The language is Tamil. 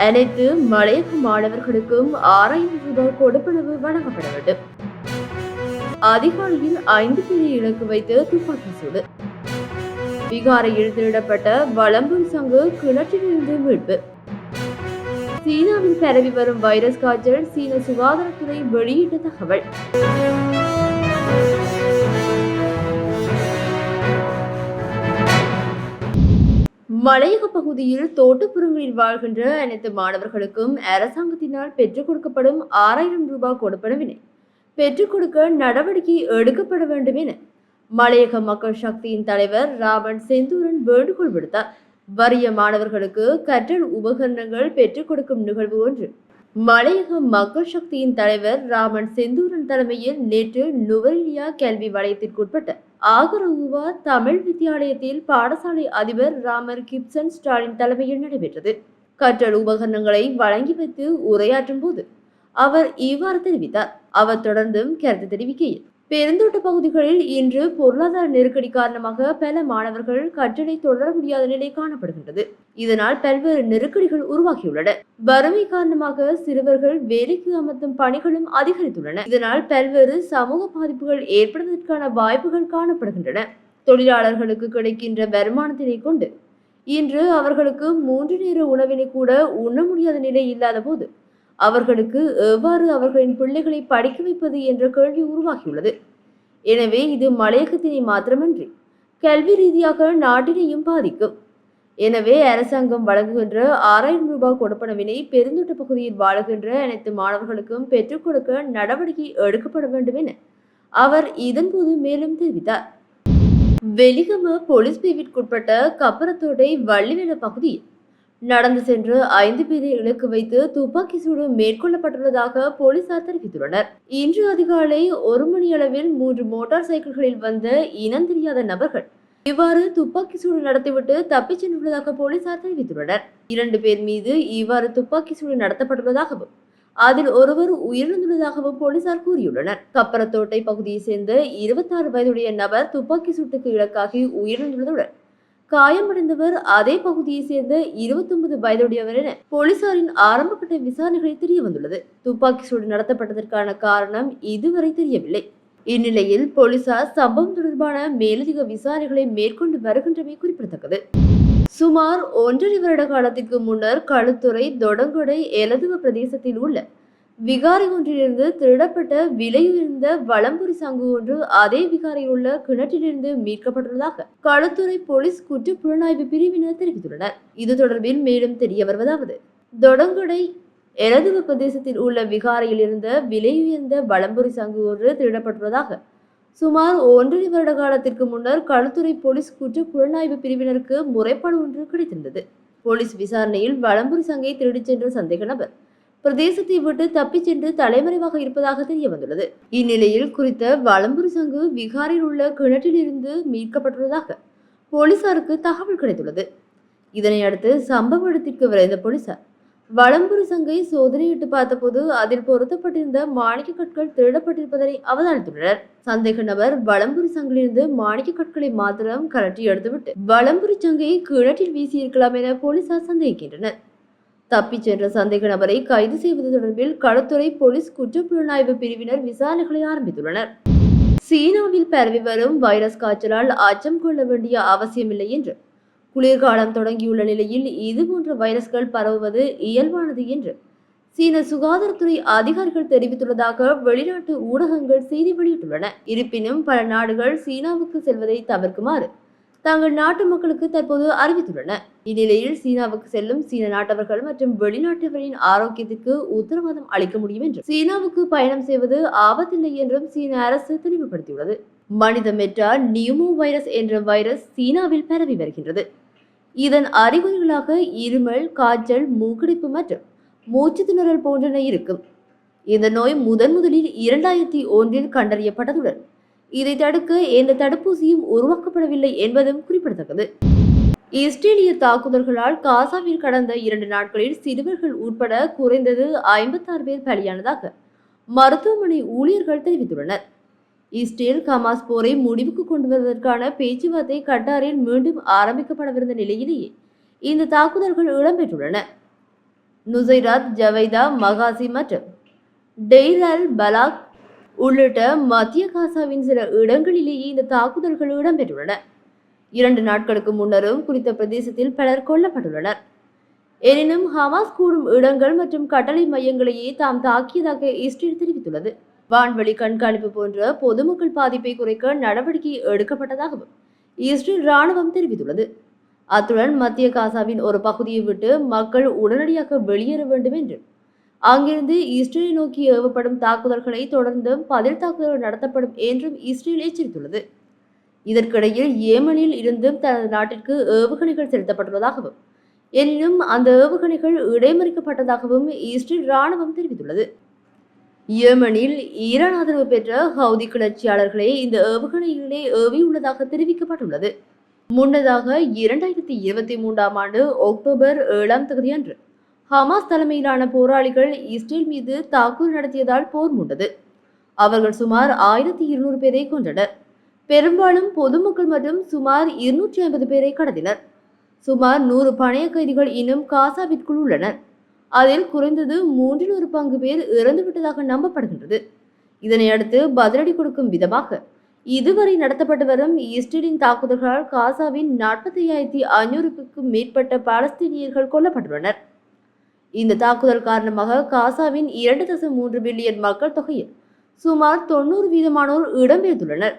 அனைத்து மலையக மாணவர்களுக்கும் 6,000 ரூபாய் கொடுப்பனவு வழங்கப்பட வேண்டும். அதிகாலையில் 5 பேரை இலக்கு வைத்து துப்பாக்கி சூடு. பீகாரில் திருடப்பட்ட வலம்புரி சங்கு கிணற்றிலிருந்து மீட்பு. சீனாவில் பரவி வரும் வைரஸ் காய்ச்சல் சீன சுகாதாரத்துறை வெளியிட்ட தகவல். மலையக பகுதியில் தோட்டப்புறங்களில் வாழ்கின்ற அனைத்து மாணவர்களுக்கும் அரசாங்கத்தினால் பெற்றுக் கொடுக்கப்படும் 6,000 ரூபாய் கொடுப்பனவினை பெற்றுக் கொடுக்க நடவடிக்கை எடுக்கப்பட வேண்டும் என மலையக மக்கள் சக்தியின் தலைவர் ராமன் செந்தூரன் வேண்டுகோள் விடுத்தார். வறிய மாணவர்களுக்கு கற்றல் உபகரணங்கள் பெற்றுக் கொடுக்கும் நிகழ்வு ஒன்று மலையக மக்கள் சக்தியின் தலைவர் ராமன் செந்தூரன் தலைமையில் நேற்று நுவரெலியா கல்வி வலயத்திற்குட்பட்ட ஆகரவுவா தமிழ் வித்தியாலயத்தில் பாடசாலை அதிபர் ராமர் கிப்சன் ஸ்டாலின் தலைமையில் நடைபெற்றது. கற்றல் உபகரணங்களை வழங்கி வைத்து உரையாற்றும் போது அவர் இவ்வாறு தெரிவித்தார். அவர் தொடர்ந்தும் கருத்து தெரிவிக்கையில், பெருந்தோட்ட பகுதிகளில் இன்று பொருளாதார நெருக்கடி காரணமாக பல மாணவர்கள் கற்றலை தொடர முடியாத நிலை காணப்படுகின்றது. இதனால் பல்வேறு நெருக்கடிகள் உருவாகியுள்ளன. வறுமை காரணமாக சிறுவர்கள் வேலைக்கு அமர்த்தும் பணிகளும் அதிகரித்துள்ளன. இதனால் பல்வேறு சமூக பாதிப்புகள் ஏற்படுவதற்கான வாய்ப்புகள் காணப்படுகின்றன. தொழிலாளர்களுக்கு கிடைக்கின்ற வருமானத்தினை கொண்டு இன்று அவர்களுக்கு 3 நேர உணவினை கூட உண்ண முடியாத நிலை இல்லாத போது அவர்களுக்கு எவ்வாறு அவர்களின் பிள்ளைகளை படிக்க வைப்பது என்ற கேள்வி உருவாகியுள்ளது. எனவே இது மலையகத்தினை மாத்திரமன்றி கல்வி ரீதியாக நாட்டினையும் பாதிக்கும். எனவே அரசாங்கம் வழங்குகின்ற 6,000 ரூபாய் கொடுப்பனவினை பெருந்தோட்ட பகுதியில் வாழுகின்ற அனைத்து மாணவர்களுக்கும் பெற்றுக் கொடுக்க நடவடிக்கை எடுக்கப்பட வேண்டும் என அவர் இதன்போது மேலும் தெரிவித்தார். வெலிகம போலீஸ் பிரிவிற்குட்பட்ட கப்பரத்தோட்டை வள்ளிவேல பகுதியில் நடந்து சென்று 5 பேரை இலக்கு வைத்து துப்பாக்கி சூடு மேற்கொள்ளப்பட்டுள்ளதாக போலீசார் தெரிவித்துள்ளனர். இன்று அதிகாலை 1 மணியளவில் 3 மோட்டார் சைக்கிள்களில் வந்த இனம் தெரியாத நபர்கள் இவ்வாறு துப்பாக்கி சூடு நடத்திவிட்டு தப்பிச் சென்றுள்ளதாக போலீசார் தெரிவித்துள்ளனர். 2 பேர் மீது இவ்வாறு துப்பாக்கி சூடு நடத்தப்பட்டுள்ளதாகவும் அதில் ஒருவர் உயிரிழந்துள்ளதாகவும் போலீசார் கூறியுள்ளனர். கப்பரத்தோட்டை பகுதியை சேர்ந்த 26 வயதுடைய நபர் துப்பாக்கி சூட்டுக்கு இலக்காகி உயிரிழந்துள்ளதுடன் காயமடைந்தவர் அதே பகுதியை சேர்ந்த 29 வயதுடையவர் என போலீசாரின் ஆரம்பகட்ட விசாரணைகளில் தெரிய வந்துள்ளது. துப்பாக்கி சூடு நடத்தப்பட்டதற்கான காரணம் இதுவரை தெரியவில்லை. இந்நிலையில் போலீசார் சம்பவம் தொடர்பான மேலதிக விசாரணைகளை மேற்கொண்டு வருகின்றமை குறிப்பிடத்தக்கது. சுமார் 1.5 வருட காலத்திற்கு முன்னர் களுத்துறை தொடங்கொடை எலதுவ பிரதேசத்தில் உள்ள விகாரை ஒன்றிலிருந்து திருடப்பட்ட விலையுயர்ந்த வலம்புரி சங்கு ஒன்று அதே விகாரையில் உள்ள கிணற்றிலிருந்து மீட்கப்பட்டுள்ளதாக களுத்துறை போலீஸ் குற்ற புலனாய்வு பிரிவினர் தெரிவித்துள்ளனர். இது தொடர்பில் மேலும் தெரிய வருவதாவது, தொடங்கொடை எலதுவ பிரதேசத்தில் உள்ள விகாரையில் இருந்த விலையுயர்ந்த வலம்புரி சங்கு ஒன்று திருடப்பட்டுள்ளதாக சுமார் 1.5 வருட காலத்திற்கு முன்னர் களுத்துறை போலீஸ் குற்ற புலனாய்வு பிரிவினருக்கு முறைப்பாடு ஒன்று கிடைத்திருந்தது. போலீஸ் விசாரணையில் வலம்புரி சங்கை திருடிச் சென்ற சந்தேக நபர் பிரதேசத்தை விட்டு தப்பிச் சென்று தலைமறைவாக இருப்பதாக தெரிய வந்துள்ளது. இந்நிலையில் குறித்த வலம்புரி சங்கு விகாரில் உள்ள கிணற்றிலிருந்து மீட்கப்பட்டுள்ளதாக போலீசாருக்கு தகவல் கிடைத்துள்ளது. இதனை அடுத்து சம்பவ இடத்திற்கு விரைந்த போலீசார் வலம்புரி சங்கை சோதனையிட்டு பார்த்தபோது அதில் பொருத்தப்பட்டிருந்த மாணிக்க கற்கள் திருடப்பட்டிருப்பதனை அவதானித்துள்ளனர். சந்தேக நபர் வலம்புரி சங்கிலிருந்து மாணிக்க கற்களை மாத்திரம் கலற்றி எடுத்துவிட்டு வலம்புரி சங்கை கிணற்றில் வீசியிருக்கலாம் என போலீசார் சந்தேகிக்கின்றனர். தப்பிச் சென்ற சந்தேக நபரை கைது செய்வது தொடர்பில் களுத்துறை போலீஸ் குற்றப்புலனாய்வு பிரிவினர் விசாரணைகளை ஆரம்பித்துள்ளனர். சீனாவில் பரவி வரும் வைரஸ் காய்ச்சலால் அச்சம் கொள்ள வேண்டிய அவசியமில்லை என்று குளிர்காலம் தொடங்கியுள்ள நிலையில் இதுபோன்ற வைரஸ்கள் பரவுவது இயல்பானது என்று சீன சுகாதாரத்துறை அதிகாரிகள் தெரிவித்துள்ளதாக வெளிநாட்டு ஊடகங்கள் செய்தி வெளியிட்டுள்ளன. இருப்பினும் பல நாடுகள் சீனாவுக்கு செல்வதை தவிர்க்குமாறு தங்கள் நாட்டு மக்களுக்கு தற்போது அறிவித்துள்ளன. இந்நிலையில் சீனாவுக்கு செல்லும் சீன நாட்டவர்கள் மற்றும் வெளிநாட்டவரின் ஆரோக்கியத்திற்கு உத்தரவாதம் அளிக்க முடியும் என்றும் சீனாவுக்கு பயணம் செய்வது ஆபத்தில்லை என்றும் சீன அரசு தெளிவுபடுத்தியுள்ளது. மனித மெட்டா நியூமோ வைரஸ் என்ற வைரஸ் சீனாவில் பரவி வருகின்றது. இதன் அறிகுறிகளாக இருமல், காய்ச்சல், மூக்கடைப்பு மற்றும் மூச்சு திணறல் போன்றன இருக்கும். இந்த நோய் முதலில் 2001 கண்டறியப்பட்டதுடன் இதை தடுக்க எந்த தடுப்பூசியும் உருவாக்கப்படவில்லை என்பதும் குறிப்பிடத்தக்கது. இஸ்ரேலிய தாக்குதல்களால் காசாவில் கடந்த 2 நாட்களில் சிறுவர்கள் உட்பட குறைந்தது 56 பேர் பலியானதாக மருத்துவமனை ஊழியர்கள் தெரிவித்துள்ளனர். இஸ்ரேல் ஹமாஸ் போரை முடிவுக்கு கொண்டு வருவதற்கான பேச்சுவார்த்தை கட்டாரில் மீண்டும் ஆரம்பிக்கப்படவிருந்த நிலையிலேயே இந்த தாக்குதல்கள் இடம்பெற்றுள்ளன. நுசைராத், ஜவைதா, மகாசி மற்றும் டெய்ர் அல் பலாக் உள்ளிட்ட மத்திய காசாவின் சில இடங்களிலேயே இந்த தாக்குதல்கள் இடம்பெற்றுள்ளன. 2 நாட்களுக்கு முன்னரும் குறித்த பிரதேசத்தில் பலர் கொல்லப்பட்டுள்ளனர். எனினும் ஹமாஸ் கூடும் இடங்கள் மற்றும் கட்டளை மையங்களையே தாம் தாக்கியதாக இஸ்ரேல் தெரிவித்துள்ளது. வான்வெளி கண்காணிப்பு போன்ற பொதுமக்கள் பாதிப்பை குறைக்க நடவடிக்கை எடுக்கப்பட்டதாகவும் இஸ்ரேல் ராணுவம் தெரிவித்துள்ளது. அத்துடன் மத்திய காசாவின் ஒரு பகுதியை விட்டு மக்கள் உடனடியாக வெளியேற வேண்டும் என்றும் அங்கிருந்து இஸ்ரேலை நோக்கி ஏவப்படும் தாக்குதல்களை தொடர்ந்தும் பதில் தாக்குதல்கள் நடத்தப்படும் என்றும் இஸ்ரேல் எச்சரித்துள்ளது. இதற்கிடையில் ஏமனில் இருந்தும் தனது நாட்டிற்கு ஏவுகணைகள் செலுத்தப்பட்டுள்ளதாகவும் எனினும் அந்த ஏவுகணைகள் இடைமறிக்கப்பட்டதாகவும் இஸ்ரேல் ராணுவம் தெரிவித்துள்ளது. ஏமனில் ஈரான் ஆதரவு பெற்ற ஹவுதி கிளர்ச்சியாளர்களே இந்த ஏவுகணைகளை ஏவியுள்ளதாக தெரிவிக்கப்பட்டுள்ளது. முன்னதாக 2023 ஆண்டு அக்டோபர் 7 அன்று ஹமாஸ் தலைமையிலான போராளிகள் இஸ்ரேல் மீது தாக்குதல் நடத்தியதால் போர் மூண்டது. அவர்கள் சுமார் 1200 பேரை கொன்றனர். பெரும்பாலும் பொதுமக்கள் மற்றும் சுமார் 250 பேரை கடத்தினர். சுமார் 100 பணைய கைதிகள் இன்னும் காசாவிற்குள் உள்ளனர். அதில் குறைந்தது 1/3 பங்கு பேர் இறந்துவிட்டதாக நம்பப்படுகின்றது. இதனையடுத்து பதிலடி கொடுக்கும் விதமாக இதுவரை நடத்தப்பட்டு வரும் இஸ்ரேலின் தாக்குதல்களால் காசாவின் 45,500க்கும் மேற்பட்ட பாலஸ்தீனியர்கள் கொல்லப்பட்டுள்ளனர். இந்த தாக்குதல் காரணமாக காசாவின் 2.3 பில்லியன் மக்கள் தொகையில் சுமார் 90% இடம்பெயர்ந்துள்ளனர்.